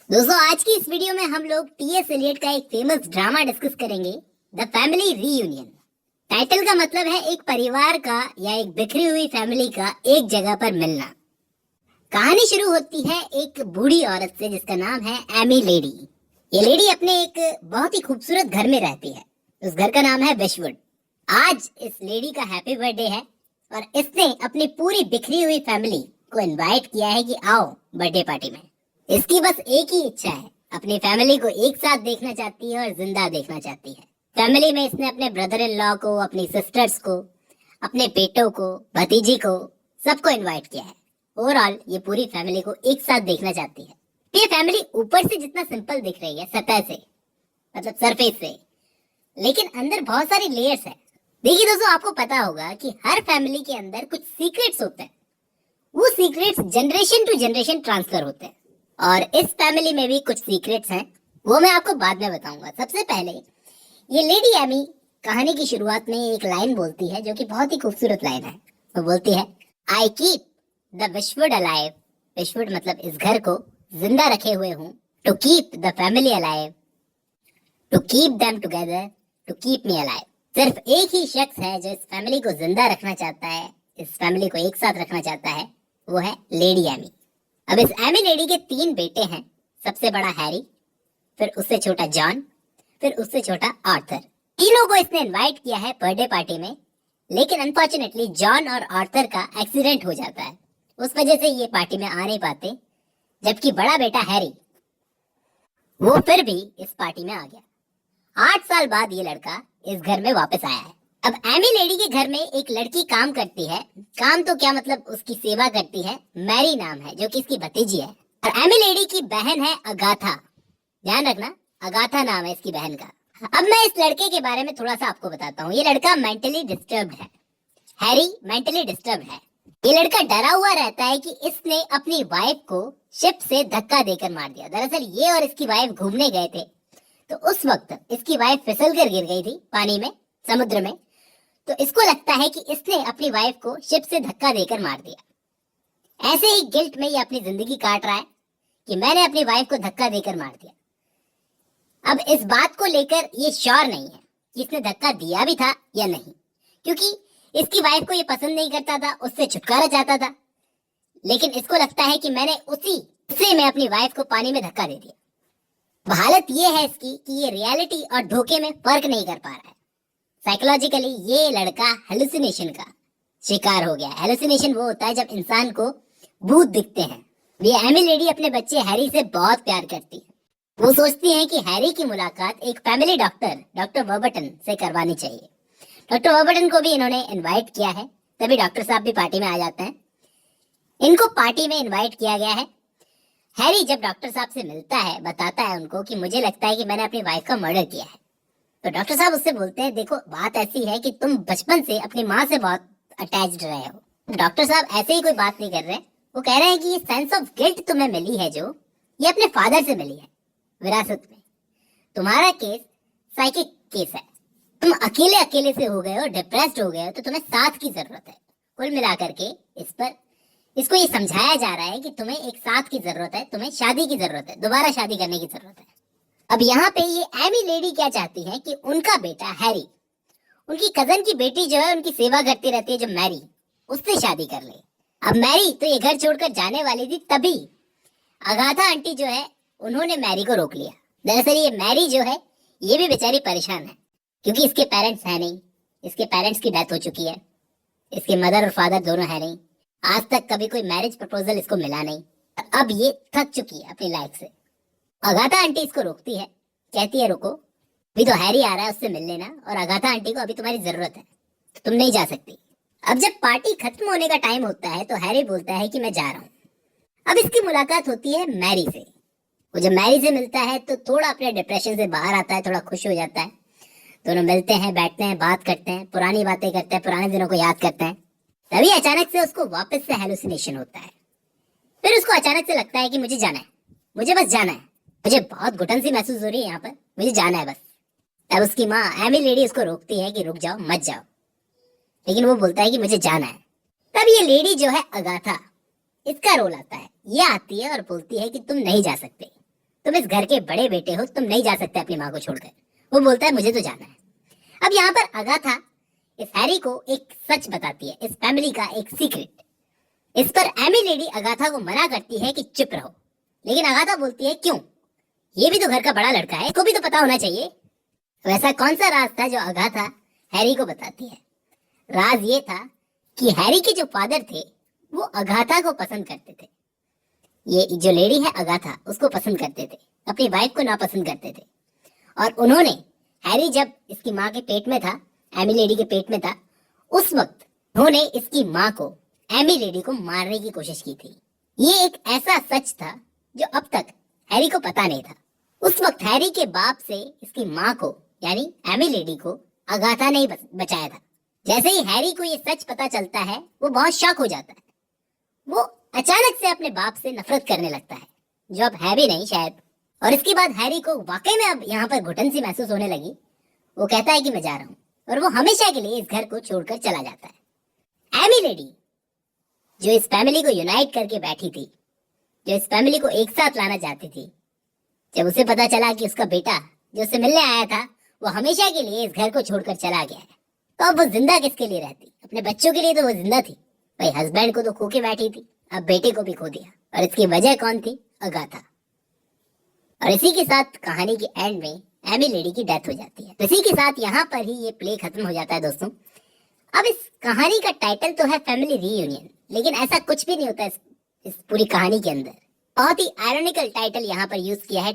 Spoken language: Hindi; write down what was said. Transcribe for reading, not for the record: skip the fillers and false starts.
दोस्तों, आज की इस वीडियो में हम लोग टीएस एलियट का एक फेमस ड्रामा डिस्कस करेंगे, द फैमिली रीयूनियन। टाइटल का मतलब है एक परिवार का या एक बिखरी हुई फैमिली का एक जगह पर मिलना। कहानी शुरू होती है एक बूढ़ी औरत से जिसका नाम है एमी लेडी। ये लेडी अपने एक बहुत ही खूबसूरत घर में रहती है। उस घर का नाम है विशवुड। आज इस लेडी का हैप्पी बर्थडे है और इसने अपनी पूरी बिखरी हुई फैमिली को इनवाइट किया है कि आओ बर्थडे पार्टी में। इसकी बस एक ही इच्छा है, अपनी फैमिली को एक साथ देखना चाहती है और जिंदा देखना चाहती है। फैमिली में इसने अपने ब्रदर इन लॉ को, अपनी सिस्टर्स को, अपने बेटों को, भतीजी को, सबको इनवाइट किया है। ओवरऑल ये पूरी फैमिली को एक साथ देखना चाहती है। ये फैमिली ऊपर से जितना सिंपल दिख रही है, सतह से, मतलब सरफेस से, लेकिन अंदर बहुत सारी लेयर्स है। देखिए दोस्तों, आपको पता होगा कि हर फैमिली के अंदर कुछ सीक्रेट्स होते हैं। वो secrets generation to generation transfer होते हैं और इस फैमिली में भी कुछ सीक्रेट्स हैं, वो मैं आपको बाद में बताऊंगा। सबसे पहले ये लेडी एमी कहानी की शुरुआत में एक लाइन बोलती है जो कि बहुत ही खूबसूरत लाइन है। वो बोलती है, I keep the Wishwood alive. Wishwood मतलब इस घर को जिंदा रखे हुए हूँ। To keep the family alive, to keep them together, to keep me alive. सिर्फ एक ही शख्स है जो इस फैमिली को जिंदा रखना चाहता है, इस फैमिली को एक साथ रखना चाहता है, वो है लेडी एमी। अब इस एमी लेडी के 3 बेटे हैं। सबसे बड़ा हैरी, फिर उससे छोटा जॉन, फिर उससे छोटा आर्थर। तीनों को इसने इनवाइट किया है बर्थडे पार्टी में, लेकिन अनफॉर्चुनेटली जॉन और आर्थर का एक्सीडेंट हो जाता है। उस वजह से ये पार्टी में आ नहीं पाते, जबकि बड़ा बेटा हैरी वो फिर भी इस पार्टी में आ गया। 8 साल बाद ये लड़का इस घर में वापस आया है। अब एमी लेडी के घर में एक लड़की काम करती है। काम तो क्या, मतलब उसकी सेवा करती है। मैरी नाम है, जो कि इसकी भतीजी है। और एमी लेडी की बहन है अगाथा। ध्यान रखना, अगाथा नाम है इसकी बहन का। अब मैं इस लड़के के बारे में थोड़ा सा आपको बताता हूँ। ये लड़का मेंटली डिस्टर्ब्ड है। हैरी मेंटली डिस्टर्ब्ड है। ये लड़का डरा हुआ रहता है कि इसने अपनी वाइफ को शिप से धक्का देकर मार दिया। दरअसल ये और इसकी वाइफ घूमने गए थे, तो उस वक्त इसकी वाइफ फिसल कर गिर गई थी पानी में, समुद्र में। तो इसको लगता है कि इसने अपनी वाइफ को शिप से धक्का देकर मार दिया। ऐसे ही गिल्ट में ये अपनी जिंदगी काट रहा है कि मैंने अपनी वाइफ को धक्का देकर मार दिया। अब इस बात को लेकर ये श्योर नहीं है कि इसने धक्का दिया भी था या नहीं, क्योंकि इसकी वाइफ को ये पसंद नहीं करता था, उससे छुटकारा चाहता था। लेकिन इसको लगता है कि मैंने उससे मैं अपनी वाइफ को पानी में धक्का दे दिया। हालत ये है इसकी कि ये रियलिटी और धोखे में फर्क नहीं कर पा रहा है। साइकोलॉजिकली ये लड़का हेलुसिनेशन का शिकार हो गया। हेलुसिनेशन वो होता है जब इंसान को भूत दिखते हैं। ये एमी लेडी अपने बच्चे हैरी से बहुत प्यार करती है। वो सोचती है कि हैरी की मुलाकात एक फैमिली डॉक्टर वर्बटन से करवानी चाहिए। डॉक्टर वर्बटन को भी इन्होंने इनवाइट किया है, तभी डॉक्टर साहब भी पार्टी में आ जाते हैं। इनको पार्टी में इनवाइट किया गया है। हैरी जब डॉक्टर साहब से मिलता है, बताता है उनको कि मुझे लगता है कि मैंने अपनी वाइफ का मर्डर किया है। तो डॉक्टर साहब उससे बोलते हैं, देखो बात ऐसी है कि तुम बचपन से अपनी माँ से बहुत अटैच्ड रहे हो। डॉक्टर साहब ऐसे ही कोई बात नहीं कर रहे, वो कह रहे हैं कि ये सेंस ऑफ गिल्ट तुम्हें मिली है, जो ये अपने फादर से मिली है विरासत में। तुम्हारा केस साइकिक केस है। तुम अकेले अकेले से हो गए हो, डिप्रेस्ड हो गए हो, तो तुम्हें साथ की जरूरत है। कुल मिलाकर के इसको ये समझाया जा रहा है कि तुम्हें एक साथ की जरूरत है, तुम्हें शादी की जरूरत है, दोबारा शादी करने की जरूरत है। अब यहाँ पे ये एमी लेडी क्या चाहती है कि उनका बेटा हैरी, उनकी कजन की बेटी जो है, उनकी सेवा करती रहती है जो मैरी, उससे शादी कर ले। अब मैरी तो ये घर छोड़कर जाने वाली थी, तभी अगाथा आंटी जो है उन्होंने मैरी को रोक लिया। दरअसल ये मैरी जो है ये भी बेचारी परेशान है, क्योंकि इसके पेरेंट्स है नहीं। इसके पेरेंट्स की डेथ हो चुकी है। इसके मदर और फादर दोनों है नहीं। आज तक कभी कोई मैरिज प्रपोजल इसको मिला नहीं। अब ये थक चुकी है अपनी लाइफ से। अगाथा आंटी इसको रोकती है, कहती है रुको, अभी तो हैरी आ रहा है, उससे मिल लेना, और अगाथा आंटी को अभी तुम्हारी जरूरत है, तो तुम नहीं जा सकती। अब जब पार्टी खत्म होने का टाइम होता है तो हैरी बोलता है कि मैं जा रहा हूँ। अब इसकी मुलाकात होती है मैरी से। वो जब मैरी से मिलता है तो थोड़ा अपने डिप्रेशन से बाहर आता है, थोड़ा खुश हो जाता है। दोनों मिलते हैं, बैठते हैं, बात करते हैं, पुरानी बातें करते हैं, पुराने दिनों को याद करते हैं। तभी अचानक से उसको वापस से हेलुसिनेशन होता है। फिर उसको अचानक से लगता है कि मुझे जाना है, मुझे बस जाना है, मुझे बहुत घुटन सी महसूस हो रही है यहाँ पर, मुझे जाना है बस। तब उसकी माँ एमी लेडी उसको रोकती है कि रुक जाओ, मत जाओ, लेकिन वो बोलता है कि मुझे जाना है। तब ये लेडी जो है अगाथा, इसका रोल आता है। ये आती है और बोलती है कि तुम नहीं जा सकते, तुम इस घर के बड़े बेटे हो, तुम नहीं जा सकते अपनी माँ को छोड़कर। वो बोलता है मुझे तो जाना है। अब यहाँ पर अगाथा इस हैरी को एक सच बताती है, इस फैमिली का एक सीक्रेट। इस पर एमी लेडी अगाथा को मना करती है कि चुप रहो, लेकिन अगाथा बोलती है क्यों, ये भी तो घर का बड़ा लड़का है, इसको भी तो पता होना चाहिए। वैसा कौन सा राज था जो अगाथा हैरी को बताती है? राज ये था कि हैरी के जो फादर थे वो अगाथा को पसंद करते थे। ये जो लेडी है अगाथा, उसको पसंद करते थे, अपनी वाइफ को नापसंद करते थे। और उन्होंने हैरी जब इसकी माँ के पेट में था, एमी लेडी के पेट में था, उस वक्त उन्होंने इसकी माँ को, एमी लेडी को मारने की कोशिश की थी। ये एक ऐसा सच था जो अब तक हैरी को पता नहीं था। उस वक्त हैरी के बाप से इसकी माँ को यानी एमी लेडी को अगाथा ने बचाया था। जैसे ही हैरी को ये सच पता चलता है वो बहुत शॉक हो जाता है। वो अचानक से अपने बाप से नफरत करने लगता है, जो अब है भी नहीं शायद। और इसके बाद हैरी को वाकई में अब यहाँ पर घुटन सी महसूस होने लगी। वो कहता है कि मैं जा रहा हूँ, और वो हमेशा के लिए इस घर को छोड़कर चला जाता है। एमी लेडी जो इस फैमिली को यूनाइट करके बैठी थी, जो इस फैमिली को एक साथ लाना चाहती थी, जब उसे पता चला कि उसका बेटा जो उसे मिलने आया था वो हमेशा के लिए इस घर को छोड़कर चला गया है, तो अब वो जिंदा किसके लिए रहती? अपने बच्चों के लिए तो वो जिंदा थी। भाई हस्बैंड को तो खो के बैठी थी, अब बेटे को भी खो दिया। और इसकी वजह कौन थी? अगाथा। और इसी के साथ कहानी के एंड में एमी लेडी की डेथ हो जाती है। इसी के साथ यहाँ पर ही ये प्ले खत्म हो जाता है दोस्तों। अब इस कहानी का टाइटल तो है फैमिली रीयूनियन, लेकिन ऐसा कुछ भी नहीं होता इस पूरी कहानी के अंदर। बहुत ही आयरनिकल टाइटल यहाँ पर यूज किया है